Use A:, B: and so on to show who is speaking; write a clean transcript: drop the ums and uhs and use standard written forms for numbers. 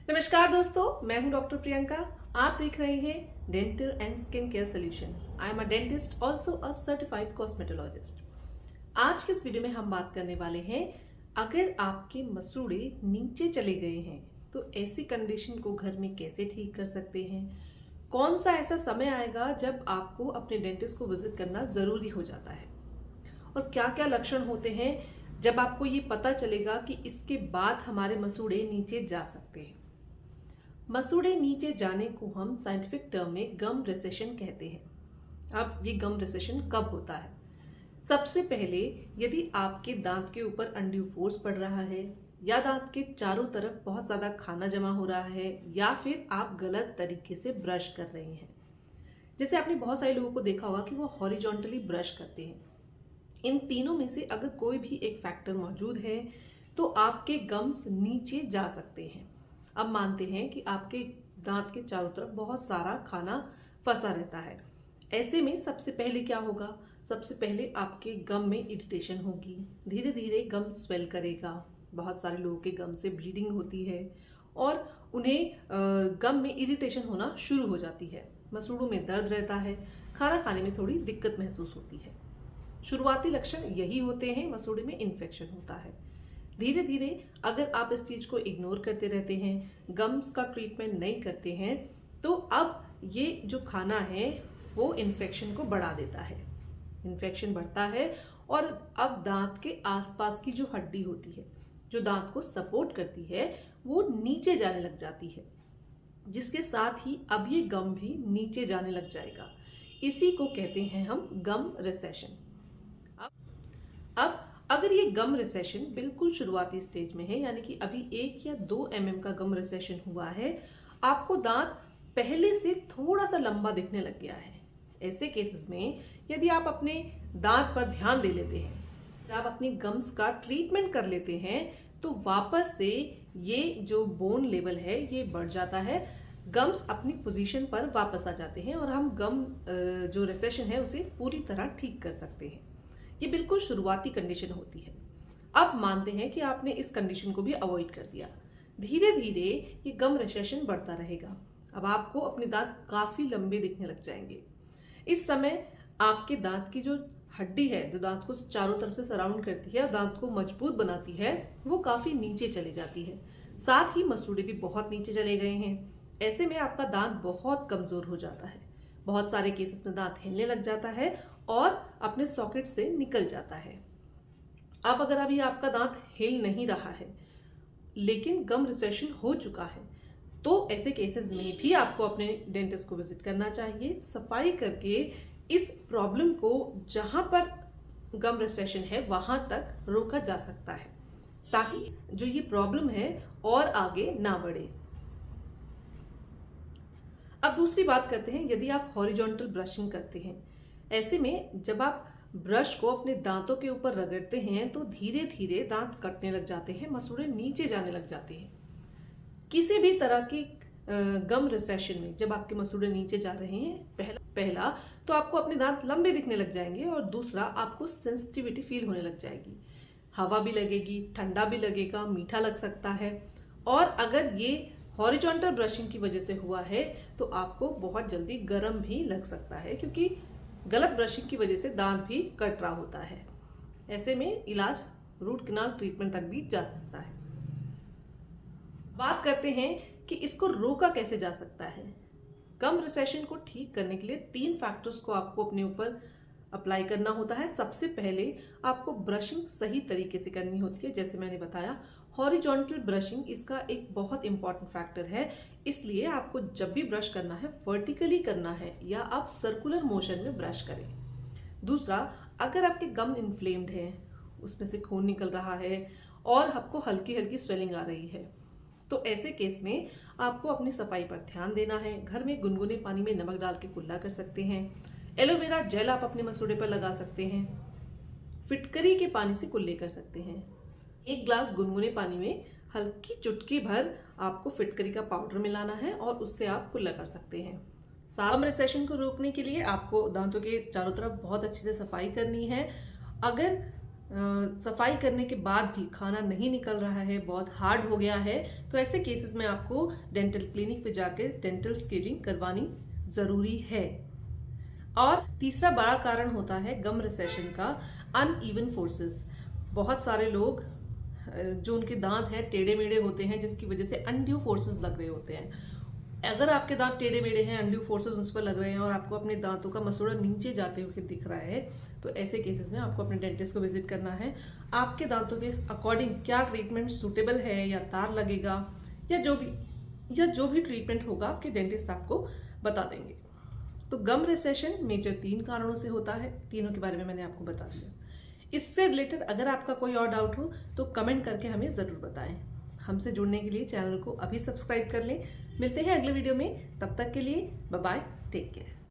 A: नमस्कार दोस्तों, मैं हूं डॉक्टर प्रियंका। आप देख रहे हैं dental and skin care solution. I am a dentist, also a certified cosmetologist. आज के इस वीडियो में हम बात करने वाले हैं, अगर आपके मसूड़े नीचे चले गए हैं तो ऐसी कंडीशन को घर में कैसे ठीक कर सकते हैं। कौन सा ऐसा समय आएगा जब आपको अपने डेंटिस्ट को विजिट करना जरूरी हो जाता है, और क्या क्या लक्षण होते हैं जब आपको ये पता चलेगा कि इसके बाद हमारे मसूड़े नीचे जा सकते हैं। मसूड़े नीचे जाने को हम साइंटिफिक टर्म में गम रिसेशन कहते हैं। अब ये गम रिसेशन कब होता है? सबसे पहले यदि आपके दांत के ऊपर अनड्यू फोर्स पड़ रहा है, या दांत के चारों तरफ बहुत ज्यादा खाना जमा हो रहा है, या फिर आप गलत तरीके से ब्रश कर रहे हैं। जैसे आपने बहुत सारे लोगों को देखा होगा कि वो हॉरिजॉन्टली ब्रश करते हैं। इन तीनों में से अगर कोई भी एक फैक्टर मौजूद है तो आपके गम्स नीचे जा सकते हैं। अब मानते हैं कि आपके दांत के चारों तरफ बहुत सारा खाना फंसा रहता है। ऐसे में सबसे पहले क्या होगा? सबसे पहले आपके गम में इरिटेशन होगी, धीरे धीरे गम स्वेल करेगा। बहुत सारे लोगों के गम से ब्लीडिंग होती है और उन्हें गम में इरिटेशन होना शुरू हो जाती है। मसूड़ों में दर्द रहता है, खाना खाने में थोड़ी दिक्कत महसूस होती है। शुरुआती लक्षण यही होते हैं, मसूड़े में इन्फेक्शन होता है। धीरे धीरे अगर आप इस चीज को इग्नोर करते रहते हैं, गम्स का ट्रीटमेंट नहीं करते हैं, तो अब ये जो खाना है वो इन्फेक्शन को बढ़ा देता है। इन्फेक्शन बढ़ता है और अब दांत के आसपास की जो हड्डी होती है, जो दांत को सपोर्ट करती है, वो नीचे जाने लग जाती है, जिसके साथ ही अब ये गम भी नीचे जाने लग जाएगा। इसी को कहते हैं हम गम रिसेशन। अब अगर ये गम रिसेशन बिल्कुल शुरुआती स्टेज में है, यानी कि अभी 1 या 2 mm का गम रिसेशन हुआ है, आपको दांत पहले से थोड़ा सा लंबा दिखने लग गया है, ऐसे केसेस में यदि आप अपने दांत पर ध्यान दे लेते हैं, आप अपनी गम्स का ट्रीटमेंट कर लेते हैं, तो वापस से ये जो बोन लेवल है ये बढ़ जाता है। गम्स अपनी पोजीशन पर वापस आ जाते हैं और हम गम जो रिसेशन है उसे पूरी तरह ठीक कर सकते हैं। ये बिल्कुल शुरुआती कंडीशन होती है। अब मानते हैं कि आपने इस कंडीशन को भी अवॉइड कर दिया। धीरे धीरे ये गम रिसेशन बढ़ता रहेगा। अब आपको अपने दांत काफी लंबे दिखने लग जाएंगे। इस समय आपके दांत की जो हड्डी है, जो दांत को चारों तरफ से सराउंड करती है और दांत को मजबूत बनाती है, वो काफी नीचे चली जाती है। साथ ही मसूड़े भी बहुत नीचे चले गए हैं। ऐसे में आपका दांत बहुत कमजोर हो जाता है। बहुत सारे केसेस में दांत हिलने लग जाता है और अपने सॉकेट से निकल जाता है। अब अगर अभी आपका दांत हिल नहीं रहा है लेकिन गम रिसेशन हो चुका है, तो ऐसे केसेस में भी आपको अपने डेंटिस्ट को विजिट करना चाहिए। सफाई करके इस प्रॉब्लम को जहां पर गम रिसेशन है वहां तक रोका जा सकता है, ताकि जो ये प्रॉब्लम है और आगे ना बढ़े। अब दूसरी बात करते हैं, यदि आप हॉरिजॉन्टल ब्रशिंग करते हैं, ऐसे में जब आप ब्रश को अपने दांतों के ऊपर रगड़ते हैं तो धीरे धीरे दांत कटने लग जाते हैं, मसूड़े नीचे जाने लग जाते हैं। किसी भी तरह की गम रिसेशन में जब आपके मसूड़े नीचे जा रहे हैं, पहला तो आपको अपने दांत लंबे दिखने लग जाएंगे, और दूसरा आपको सेंसिटिविटी फील होने लग जाएगी। हवा भी लगेगी, ठंडा भी लगेगा, मीठा लग सकता है। और अगर ये हॉरिजॉन्टल ब्रशिंग की वजह से हुआ है तो आपको बहुत जल्दी गर्म भी लग सकता है, क्योंकि गलत ब्रशिंग की वजह से दांत भी कट रहा होता है। ऐसे में इलाज रूट कैनाल ट्रीटमेंट तक भी जा सकता है। बात करते हैं कि इसको रोका कैसे जा सकता है। गम रिसेशन को ठीक करने के लिए 3 फैक्टर्स को आपको अपने ऊपर अप्लाई करना होता है। सबसे पहले आपको ब्रशिंग सही तरीके से करनी होती है। जैसे मैंने बताया, हॉरिजॉन्टल ब्रशिंग इसका एक बहुत इंपॉर्टेंट फैक्टर है। इसलिए आपको जब भी ब्रश करना है वर्टिकली करना है, या आप सर्कुलर मोशन में ब्रश करें। दूसरा, अगर आपके गम इन्फ्लेम्ड है, उसमें से खून निकल रहा है और आपको हल्की हल्की स्वेलिंग आ रही है, तो ऐसे केस में आपको अपनी सफाई पर ध्यान देना है। घर में गुनगुने पानी में नमक डाल के कुल्ला कर सकते हैं। एलोवेरा जेल आप अपने मसूड़े पर लगा सकते हैं। फिटकरी के पानी से कुल्ले कर सकते हैं। 1 ग्लास गुनगुने पानी में हल्की चुटकी भर आपको फिटकरी का पाउडर मिलाना है और उससे आप कुल्ला कर सकते हैं। गम रिसेशन को रोकने के लिए आपको दांतों के चारों तरफ बहुत अच्छे से सफाई करनी है। अगर सफाई करने के बाद भी खाना नहीं निकल रहा है, बहुत हार्ड हो गया है, तो ऐसे केसेस में आपको डेंटल क्लिनिक पे जाकर डेंटल स्केलिंग करवानी ज़रूरी है। और तीसरा बड़ा कारण होता है गम रिसेशन का अनइवन फोर्सेस। बहुत सारे लोग जो उनके दांत हैं टेढ़े मेढ़े होते हैं, जिसकी वजह से अनड्यू फोर्सेस लग रहे होते हैं। अगर आपके दांत टेढ़े मेढ़े हैं, अनड्यू फोर्सेस उस पर लग रहे हैं और आपको अपने दांतों का मसूड़ा नीचे जाते हुए दिख रहा है, तो ऐसे केसेस में आपको अपने डेंटिस्ट को विजिट करना है। आपके दांतों के अकॉर्डिंग क्या ट्रीटमेंट सूटेबल है, या तार लगेगा, या जो भी ट्रीटमेंट होगा आपके डेंटिस्ट आपको बता देंगे। तो गम रिसेशन मेजर 3 कारणों से होता है, तीनों के बारे में मैंने आपको बता दिया। इससे रिलेटेड अगर आपका कोई और डाउट हो तो कमेंट करके हमें ज़रूर बताएं। हमसे जुड़ने के लिए चैनल को अभी सब्सक्राइब कर लें। मिलते हैं अगले वीडियो में, तब तक के लिए बाय बाय, टेक केयर।